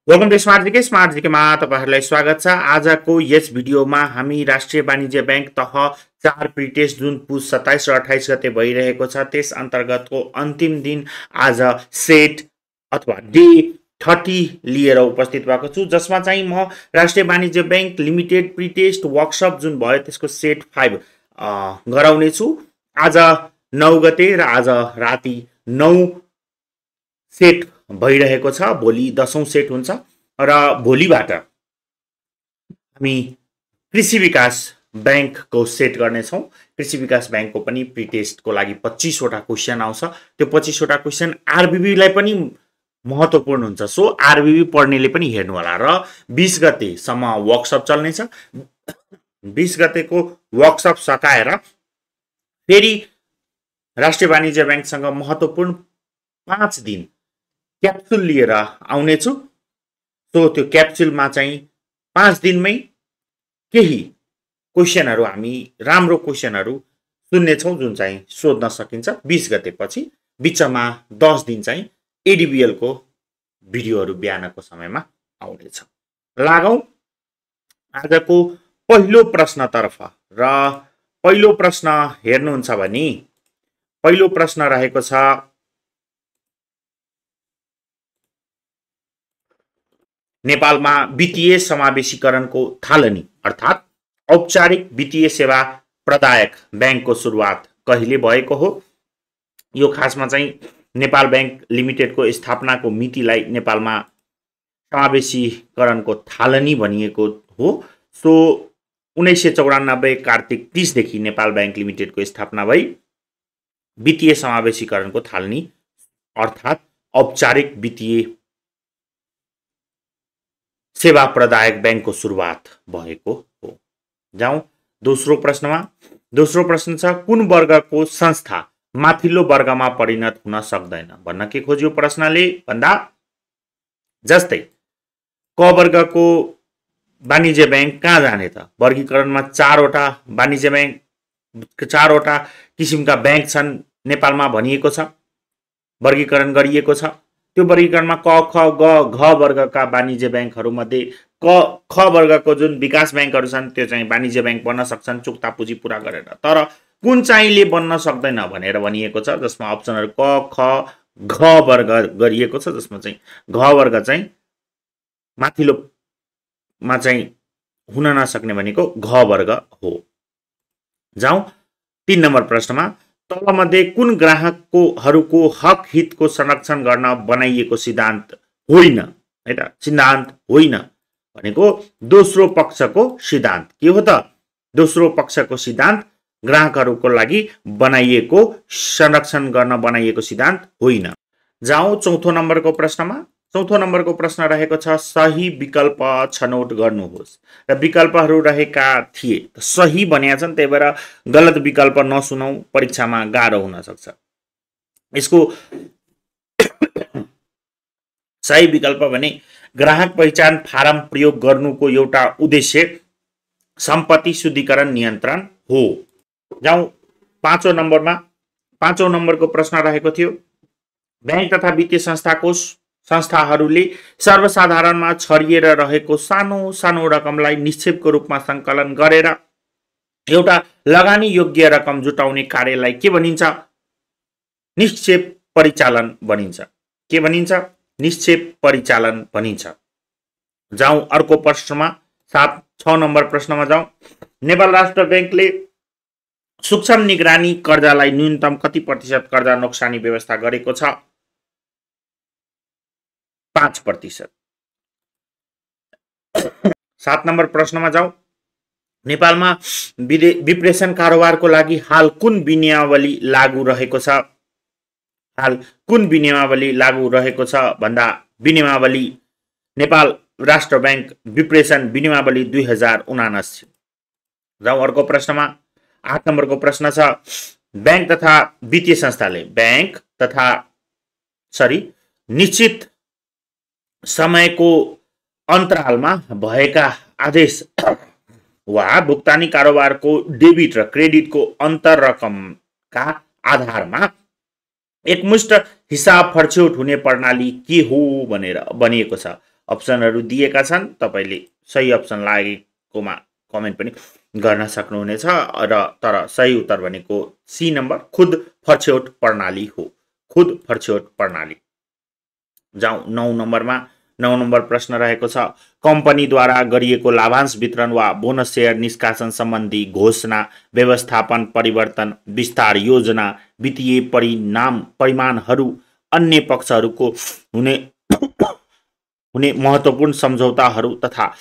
Welcome to smart जीकेमा तपाईहरुलाई स्वागत छ। आजको यस भिडियोमा हामी राष्ट्रिय वाणिज्य बैंक तह 4 प्रिटेस्ट जुन पुस 27 र 28 गते भइरहेको छ त्यस अन्तर्गतको अन्तिम दिन आज सेट अथवा डे-30 लिएर उपस्थित भएको छु, जसमा चाहिँ म राष्ट्रिय वाणिज्य बैंक लिमिटेड प्रिटेस्ट वर्कसप जुन भयो त्यसको सेट-5 गराउने छु। आज 9 गते र आज राति 9 सेट भइरहेको छ। भोलि 10औं सेट हुन्छ र भोलिबाट हामी कृषि विकास बैंकको सेट गर्नेछौं। कृषि विकास बैंकको पनि प्रिटेस्टको लागि 25 वटा क्वेशन आउँछ। त्यो 25 वटा क्वेशन आरबीबी लाई पनि महत्त्वपूर्ण हुन्छ, सो आरबीबी पढ्नेले पनि हेर्नु होला। र 20 गते सम्म वर्कसप चल्नेछ। 20 गतेको वर्कसप सकाएर फेरि राष्ट्रिय वाणिज्य बैंकसँग महत्त्वपूर्ण 5 दिन क्याप्सुल लिएर आउने छु। सो त्यो क्याप्सुलमा चाहिँ 5 दिनमै केही क्वेशनहरु हामी राम्रो क्वेशनहरु सुन्ने छौं जुन चाहिँ सोध्न सकिन्छ। 20 गते पछि बिचमा 10 दिन चाहिँ एडीबीएल को भिडियोहरु बिहानको समयमा आउने छ। लागौं आजको पहिलो प्रश्नतर्फ। र पहिलो प्रश्न हेर्नुहुन्छ भने पहिलो प्रश्न रहेको छ नेपालमा वित्तीय समावेशीकरणको थालनी अर्थात औपचारिक वित्तीय सेवा प्रदायक बैंकको सुरुवात कहिले भएको हो। यो खासमा चाहिँ नेपाल बैंक लिमिटेडको स्थापनाको मितिलाई नेपालमा समावेशीकरणको थालनी भनिएको हो। सो 1994 कार्तिक 30 देखि नेपाल बैंक लिमिटेडको स्थापना भई वित्तीय समावेशीकरणको थालनी अर्थात औपचारिक वित्तीय सेवा प्रदायक बैंक को सुरुवात भएको हो। जाउँ दोस्रो प्रश्नमा। दोस्रो प्रश्न छ कुन वर्गको संस्था माथिल्लो वर्गमा परिणत हुन सक्दैन भन्न के खोज्यो प्रश्नले भन्दा जस्तै क वर्गको वाणिज्य बैंक कहाँ जाने त। वर्गीकरणमा 4 वटा वाणिज्य बैंक 4 वटा किसिमका बैंक छन् नेपालमा भनिएको छ, वर्गीकरण गरिएको छ। त्यो वर्गीकरणमा क ख ग घ वर्गका वाणिज्य बैंकहरु मध्ये ख वर्गको जुन विकास बैंकहरु छन् त्यो चाहिँ वाणिज्य बैंक बन्न सक्छन् चुक्ता पुँजी पूरा गरेर। तर कुन चाहिँले बन्न सक्दैन भनेर भनिएको छ, जसमा अप्सनहरु क ख घ वर्ग गरिएको छ, जसमा चाहिँ घ वर्ग चाहिँ माथिल्लोमा चाहिँ हुन नसक्ने भनेको घ वर्ग हो। जाउँ 3 नम्बर प्रश्नमा। तलमध्ये कुन ग्राहकको हक हितको संरक्षण गर्न बनाइएको सिद्धान्त होइन है त। सिद्धान्त होइन भनेको दोस्रो पक्षको सिद्धान्त के हो त। दोस्रो पक्षको सिद्धान्त ग्राहकहरुको लागि बनाइएको संरक्षण गर्न बनाइएको सिद्धान्त होइन। जाउँ चौथो नम्बरको प्रश्नमा। चौथो नम्बरको प्रश्न रहेको छ सही विकल्प छनौट गर्नुहोस्। र विकल्पहरु रहेका थिए सही भनेका छन्, त्यही भएर गलत विकल्प नसुनौ, परीक्षामा गाह्रो हुन सक्छ। यसको सही विकल्प भने ग्राहक पहिचान फारम प्रयोग गर्नुको एउटा उद्देश्य सम्पत्ति शुद्धिकरण नियन्त्रण हो। जाउँ 5औं नम्बरमा। 5औं नम्बरको प्रश्न रहेको थियो बैंक तथा वित्तीय संस्थाहरूले सर्वसाधारणमा छरिएर रहेको सानो सानो रकमलाई निक्षेपको रूपमा संकलन गरेर एउटा लगानी योग्य रकम जुटाउने कार्यलाई के भनिन्छ। निक्षेप परिचालन भनिन्छ। के भनिन्छ? निक्षेप परिचालन भनिन्छ। जाउँ अर्को प्रश्नमा 6 नम्बर प्रश्नमा जाउँ। नेपाल राष्ट्र बैंकले सूक्ष्म निगरानी कर्जालाई न्यूनतम कति प्रतिशत कर्जा नोक्सानी व्यवस्था गरेको छ? 5%। 7 नम्बर प्रश्नमा जाउँ। नेपालमा विप्रेषण कारोबारको लागि हाल कुन विनियमावली लागू रहेको छ? हाल कुन विनियमावली लागू रहेको छ भन्दा विनियमावली नेपाल राष्ट्र बैंक विप्रेषण विनियमावली 2079। जाउँ अर्को प्रश्नमा। 8 नम्बरको प्रश्न छ बैंक तथा वित्तीय संस्थाले निश्चित समयको अन्तरालमा भएका आदेश वा भुक्तानी कारोबारको डेबिट र क्रेडिटको अन्तर रकमका आधारमा एकमुष्ट हिसाब फर्छौट हुने प्रणाली के हो भनेर भनिएको छ। अप्सनहरू दिएका छन्, तपाईले सही अप्सन लागेकोमा कमेन्ट पनि गर्न सक्नुहुनेछ र तर सही उत्तर भनेको सी नम्बर खुद फर्छौट प्रणाली हो। खुद फर्छौट प्रणाली। जाउँ 9 नम्बर प्रश्न रहेको छ, कम्पनीद्वारा गरिएको लाभांश वितरण वा बोनस सेयर निष्कासन सम्बन्धी घोषणा, व्यवस्थापन परिवर्तन, विस्तार योजना, वित्तीय परिमाणहरू, अन्य पक्षहरूको हुने महत्त्वपूर्ण सम्झौताहरू तथा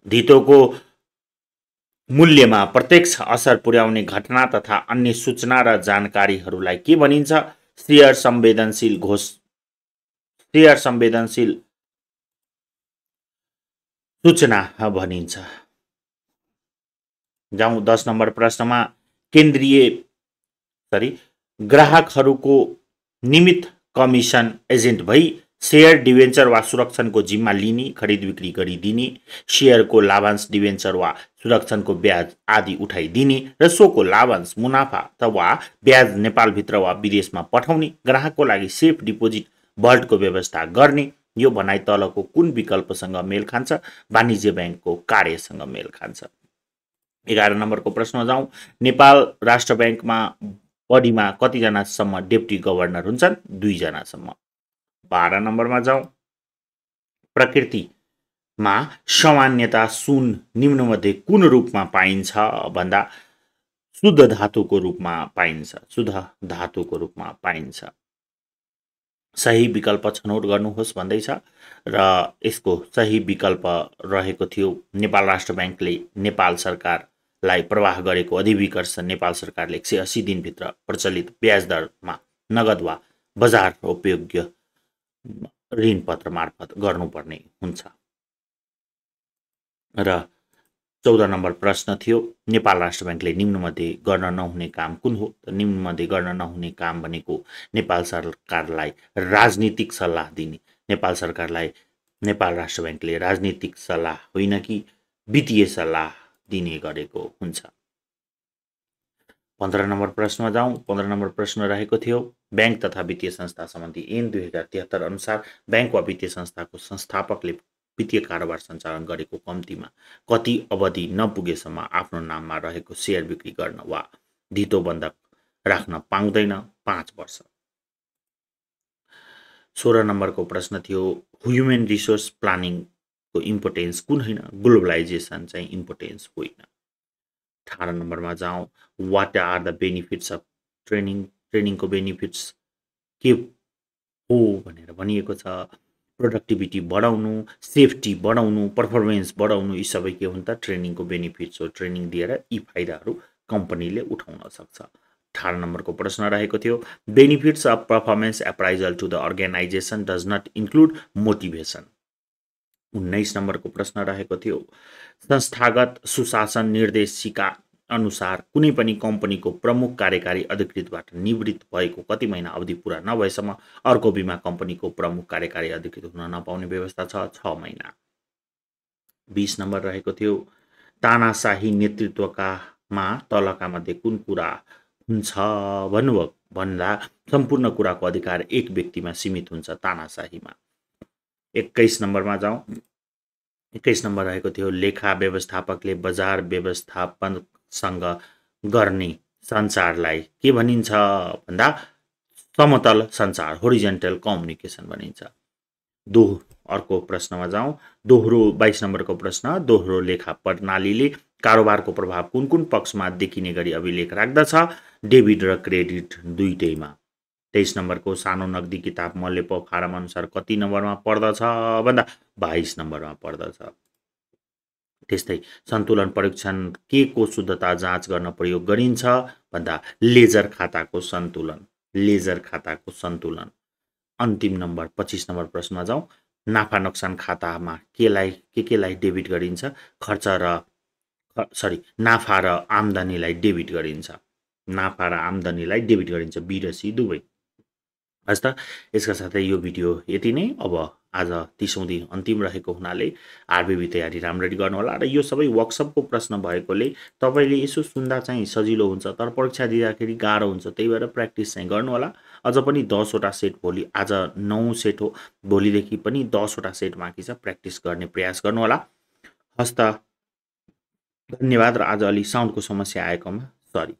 धितोको मूल्यमा प्रत्यक्ष असर पुर्याउने घटना तथा अन्य सूचना र जानकारीहरूलाई के भनिन्छ? शेयर संवेदनशील सूचना भनिन्छ। जाउँ 10 नम्बर प्रश्नमा, ग्राहकहरूको निमित्त कमिसन एजेन्ट भई शेयर डिभेन्चर वा सुरक्षणको जिम्मा लिने, खरिद बिक्री गरिदिने, शेयरको लाभांश डिभेन्चर वा सुरक्षणको ब्याज आदि उठाइदिने र सोको लाभांश मुनाफा वा ब्याज नेपालभित्र वा विदेशमा पठाउने, ग्राहकको लागि सेफ डिपोजिट भल्टको व्यवस्था गर्ने, यो भनाइ तलको कुन विकल्पसँग मेल खान्छ? वाणिज्य बैंकको कार्यसँग मेल खान्छ। 11 नम्बरको प्रश्न जाउँ, नेपाल राष्ट्र बैंकमा बढीमा कतिजनासम्म डेप्टी गभर्नर हुन्छन्? 2 जनासम्म। 12 नम्बरमा जाउँ, प्रकृतिमा सामान्यतः सुन निम्नमध्ये कुन रूपमा पाइन्छ भन्दा शुद्ध धातुको रूपमा पाइन्छ। सही विकल्प छनौट गर्नुहोस् भन्दैछ र यसको सही विकल्प रहेको थियो नेपाल राष्ट्र बैंकले नेपाल सरकारलाई प्रवाह गरेको अधिविकर्ष नेपाल सरकारले 180 दिनभित्र प्रचलित ब्याज दरमा नगद वा बजार उपयोग्य ऋणपत्र मार्फत गर्नुपर्ने हुन्छ। र 14 नम्बर प्रश्न थियो, नेपाल राष्ट्र बैंकले निम्नमध्ये गर्न नहुने काम कुन हो? त निम्नमध्ये गर्न नहुने काम भनेको नेपाल सरकारलाई राजनीतिक सल्लाह दिने। नेपाल राष्ट्र बैंकले राजनीतिक सल्लाह होइन कि वित्तीय सल्लाह दिने गरेको हुन्छ। 15 नम्बर प्रश्नमा जाउँ। 15 नम्बर प्रश्न रहेको थियो, बैंक तथा वित्तीय संस्था सम्बन्धी ऐन 2073 अनुसार बैंक वा वित्तीय संस्थाको संस्थापकले वित्तीय कारोबार सञ्चालन गरेको कम्तीमा कति अवधि नपुगेसम्म आफ्नो नाममा रहेको शेयर बिक्री गर्न वा धितो बन्धक राख्न पाउँदैन? 5 वर्ष। 16 नम्बरको प्रश्न थियो, ह्युमन रिसोर्स प्लानिङको इम्पोर्टेन्स कुन होइन? ग्लोबलाइजेसन चाहिँ इम्पोर्टेन्स होइन। 18 नम्बरमा जाउँ, what are the benefits of ट्रेनिङको बेनिफिट्स के हो भनेर भनिएको छ? प्रोडक्टिभिटी बढाउनु, सेफ्टी बढाउनु, पर्फर्मेन्स बढाउनु, यी सबै के हुन् त? ट्रेनिङको बेनिफिट्स हो। ट्रेनिङ दिएर यी फाइदाहरू कम्पनीले उठाउन सक्छ। 18 नम्बरको प्रश्न रहेको थियो, benefits of performance appraisal to the organisation does not include motivation. 19 नम्बरको प्रश्न रहेको थियो, संस्थागत सुशासन निर्देशिका अनुसार कुनै पनि कम्पनीको प्रमुख कार्यकारी अधिकृतबाट निवृत्त भएको कति महिना अवधि पूरा नभएसम्म अर्को बीमा कम्पनीको प्रमुख कार्यकारी अधिकृत हुन नपाउने व्यवस्था छ? 6 महिना। 20 नम्बर रहेको थियो, तानाशाही नेतृत्वकामा तलका मध्ये कुन कुरा हुन्छ भन्दा सम्पूर्ण कुराको अधिकार एक व्यक्तिमा सीमित हुन्छ तानाशाहीमा। 21 नम्बरमा जाउँ। 21 नम्बर रहेको थियो, लेखा व्यवस्थापकले बजार व्यवस्थापनसँग गर्ने सञ्चारलाई के भनिन्छ भन्दा समतल सञ्चार, होरिजेन्टल कम्युनिकेसन भनिन्छ। अर्को प्रश्नमा जाउँ। 22 नम्बरको प्रश्न, दोहोरो लेखा प्रणालीले कारोबारको प्रभाव कुन कुन पक्षमा देखिने गरी अभिलेख राख्दछ? डेबिट र क्रेडिट दुईटैमा। 23 नम्बरको सानो नगदी किताब मल्लेपो फारम अनुसार कति नम्बरमा पर्दछ भन्दा 22 नम्बरमा पर्दछ। त्यस्तै सन्तुलन परीक्षण के को शुद्धता जाँच गर्न प्रयोग गरिन्छ भन्दा लेजर खाताको सन्तुलन। अन्तिम नम्बर 25 नम्बर प्रश्नमा जाउँ। नाफा नोक्सान खातामा केलाई डेबिट गरिन्छ? नाफा र आम्दानीलाई डेबिट गरिन्छ। बी र सी दुवै। हस् त, यसका साथै यो भिडियो यति नै। अब आज 30औं दिन अन्तिम रहेको हुनाले आरबीबी तयारी राम्ररी गर्नुहोला र यो सबै वर्कसपको प्रश्न भएकोले तपाईँले यसो सुन्दा चाहिँ सजिलो हुन्छ, तर परीक्षा दिँदाखेरि गाह्रो हुन्छ, त्यही भएर प्र्याक्टिस चाहिँ गर्नुहोला। अझ पनि 10 वटा सेट भोलि, आज 9 सेट हो, भोलिदेखि पनि 10 वटा सेट बाँकी छ। प्र्याक्टिस गर्ने प्रयास गर्नुहोला। हस्त, धन्यवाद। र आज अलि साउन्डको समस्या आएकोमा सरी।